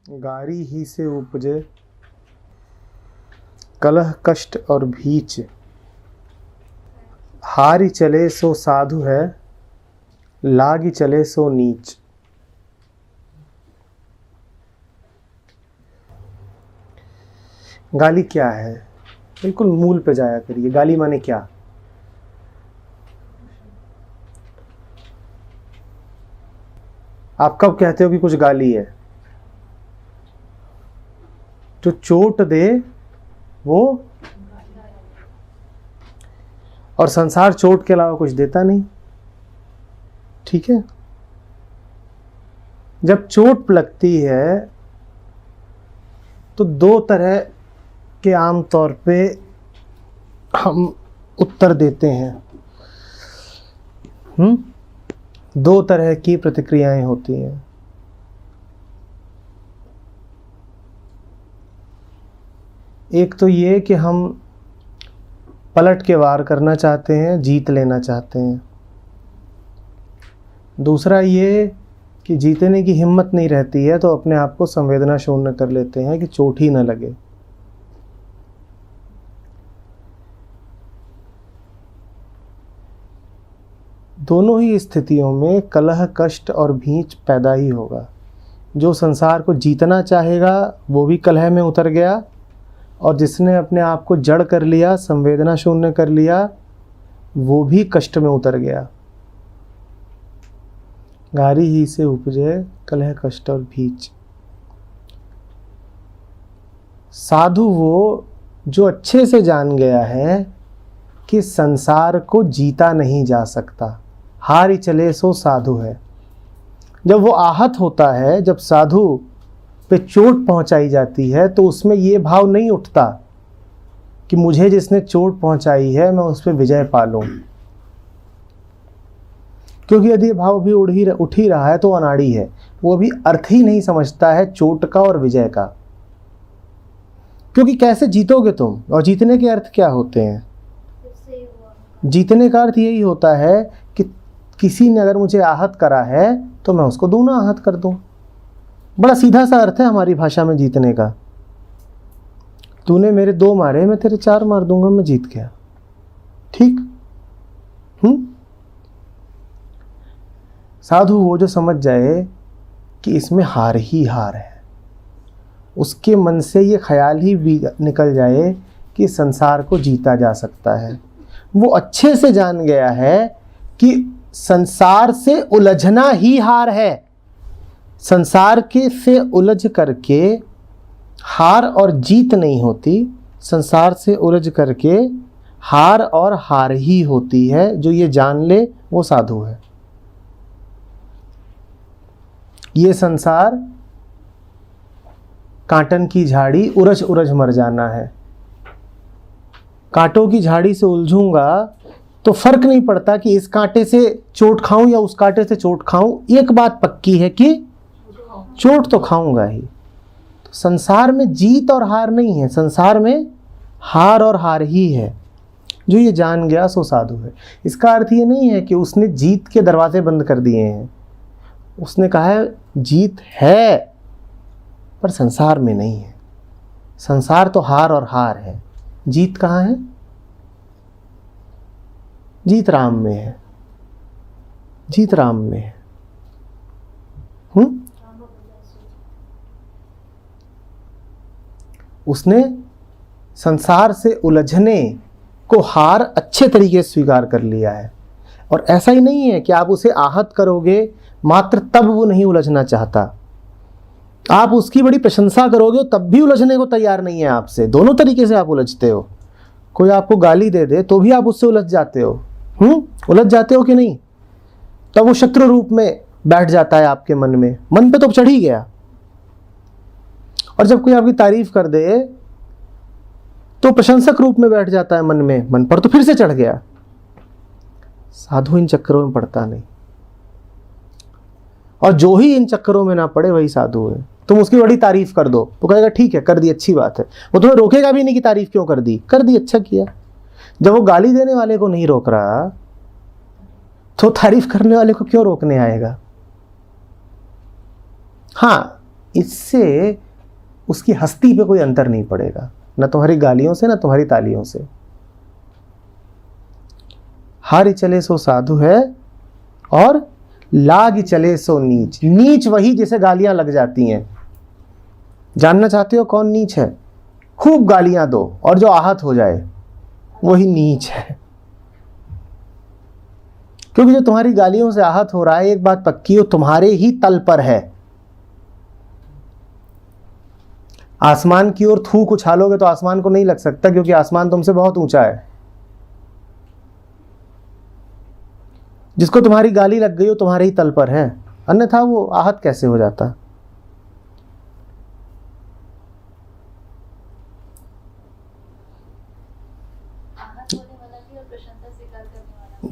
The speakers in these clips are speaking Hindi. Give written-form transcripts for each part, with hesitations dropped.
गारी ही से उपजे कलह कष्ट और भीच, हारी चले सो साधु है, लागी चले सो नीच। गाली क्या है? बिल्कुल मूल पे जाया करिए। गाली माने क्या? आप कब कहते हो कि कुछ गाली है? जो चोट दे वो, और संसार चोट के अलावा कुछ देता नहीं। ठीक है? जब चोट लगती है तो दो तरह के आम तौर पे हम उत्तर देते हैं। दो तरह की प्रतिक्रियाएं होती हैं। एक तो ये कि हम पलट के वार करना चाहते हैं, जीत लेना चाहते हैं। दूसरा ये कि जीतने की हिम्मत नहीं रहती है तो अपने आप को संवेदना शून्य कर लेते हैं कि चोट ही न लगे। दोनों ही स्थितियों में कलह कष्ट और भींच पैदा ही होगा। जो संसार को जीतना चाहेगा वो भी कलह में उतर गया, और जिसने अपने आप को जड़ कर लिया, संवेदना शून्य कर लिया, वो भी कष्ट में उतर गया। गारी ही से उपजे कलह कष्ट और भींच। साधु वो जो अच्छे से जान गया है कि संसार को जीता नहीं जा सकता। हारी चले सो साधु है। जब वो आहत होता है, जब साधु पे चोट पहुंचाई जाती है, तो उसमें ये भाव नहीं उठता कि मुझे जिसने चोट पहुंचाई है मैं उस पर विजय पा लूं। क्योंकि यदि ये भाव भी उठ ही रहा है तो अनाड़ी है। वो भी अर्थ ही नहीं समझता है चोट का और विजय का। क्योंकि कैसे जीतोगे तुम, और जीतने के अर्थ क्या होते हैं? जीतने का अर्थ यही होता है कि किसी ने अगर मुझे आहत करा है तो मैं उसको दूना आहत कर दूं। बड़ा सीधा सा अर्थ है हमारी भाषा में जीतने का। तूने मेरे 2 मारे, मैं तेरे 4 मार दूंगा, मैं जीत गया। ठीक? साधु वो जो समझ जाए कि इसमें हार ही हार है, उसके मन से ये ख्याल ही निकल जाए कि संसार को जीता जा सकता है। वो अच्छे से जान गया है कि संसार से उलझना ही हार है। संसार के से उलझ करके हार और जीत नहीं होती, संसार से उलझ करके हार और हार ही होती है। जो ये जान ले वो साधु है। ये संसार कांटन की झाड़ी, उरझ उरझ मर जाना है। कांटों की झाड़ी से उलझूंगा तो फर्क नहीं पड़ता कि इस कांटे से चोट खाऊं या उस कांटे से चोट खाऊं। एक बात पक्की है कि चोट तो खाऊंगा ही। तो संसार में जीत और हार नहीं है, संसार में हार और हार ही है। जो ये जान गया सो साधु है। इसका अर्थ ये नहीं है कि उसने जीत के दरवाजे बंद कर दिए हैं। उसने कहा है जीत है पर संसार में नहीं है। संसार तो हार और हार है। जीत कहाँ है? जीत राम में है। जीत राम में है। उसने संसार से उलझने को हार अच्छे तरीके से स्वीकार कर लिया है। और ऐसा ही नहीं है कि आप उसे आहत करोगे मात्र तब वो नहीं उलझना चाहता। आप उसकी बड़ी प्रशंसा करोगे तब भी उलझने को तैयार नहीं है आपसे। दोनों तरीके से आप उलझते हो। कोई आपको गाली दे दे तो भी आप उससे उलझ जाते हो। उलझ जाते हो कि नहीं? तब वो शत्रु रूप में बैठ जाता है आपके मन में। मन पे तो चढ़ ही गया। और जब कोई आपकी तारीफ कर दे तो प्रशंसक रूप में बैठ जाता है मन में। मन पर तो फिर से चढ़ गया। साधु इन चक्करों में पड़ता नहीं। और जो ही इन चक्करों में ना पड़े वही साधु है। तुम उसकी बड़ी तारीफ कर दो तो कहेगा ठीक है, कर दी, अच्छी बात है। वो तुम्हें रोकेगा भी नहीं कि तारीफ क्यों कर दी। कर दी, अच्छा किया। जब वो गाली देने वाले को नहीं रोक रहा तो तारीफ करने वाले को क्यों रोकने आएगा? हाँ, इससे उसकी हस्ती पे कोई अंतर नहीं पड़ेगा, न तुम्हारी गालियों से न तुम्हारी तालियों से। हारि चले सो साधु है और लाग चले सो नीच। नीच वही जिसे गालियां लग जाती हैं। जानना चाहते हो कौन नीच है? खूब गालियां दो और जो आहत हो जाए वही नीच है। क्योंकि जो तुम्हारी गालियों से आहत हो रहा है, एक बात पक्की हो, तुम्हारे ही तल पर है। आसमान की ओर थूक उछालोगे तो आसमान को नहीं लग सकता, क्योंकि आसमान तुमसे बहुत ऊंचा है। जिसको तुम्हारी गाली लग गई हो तुम्हारे ही तल पर है, अन्यथा वो आहत कैसे हो जाता?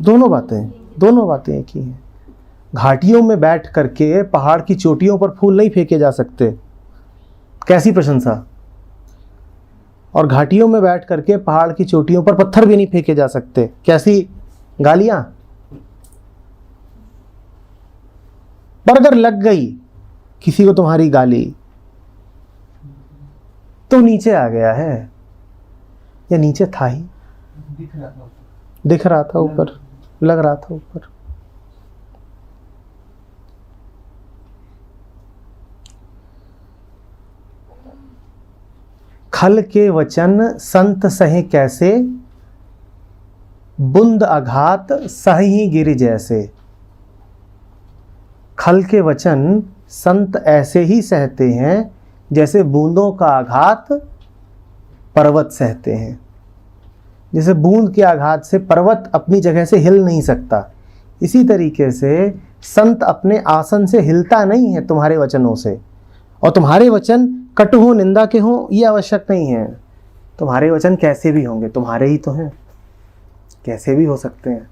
दोनों बातें एक ही हैं। घाटियों में बैठ करके पहाड़ की चोटियों पर फूल नहीं फेंके जा सकते, कैसी प्रशंसा। और घाटियों में बैठ करके पहाड़ की चोटियों पर पत्थर भी नहीं फेंके जा सकते, कैसी गालियां। पर अगर लग गई किसी को तुम्हारी गाली तो नीचे आ गया है, या नीचे था ही, दिख रहा था ऊपर, लग रहा था ऊपर। खल के वचन संत सहे कैसे, बुंद आघात सही गिर जैसे। खल के वचन संत ऐसे ही सहते हैं जैसे बूंदों का आघात पर्वत सहते हैं। जैसे बूंद के आघात से पर्वत अपनी जगह से हिल नहीं सकता, इसी तरीके से संत अपने आसन से हिलता नहीं है तुम्हारे वचनों से। और तुम्हारे वचन कटु हो, निंदा के हो, ये आवश्यक नहीं है। तुम्हारे वचन कैसे भी होंगे, तुम्हारे ही तो हैं, कैसे भी हो सकते हैं।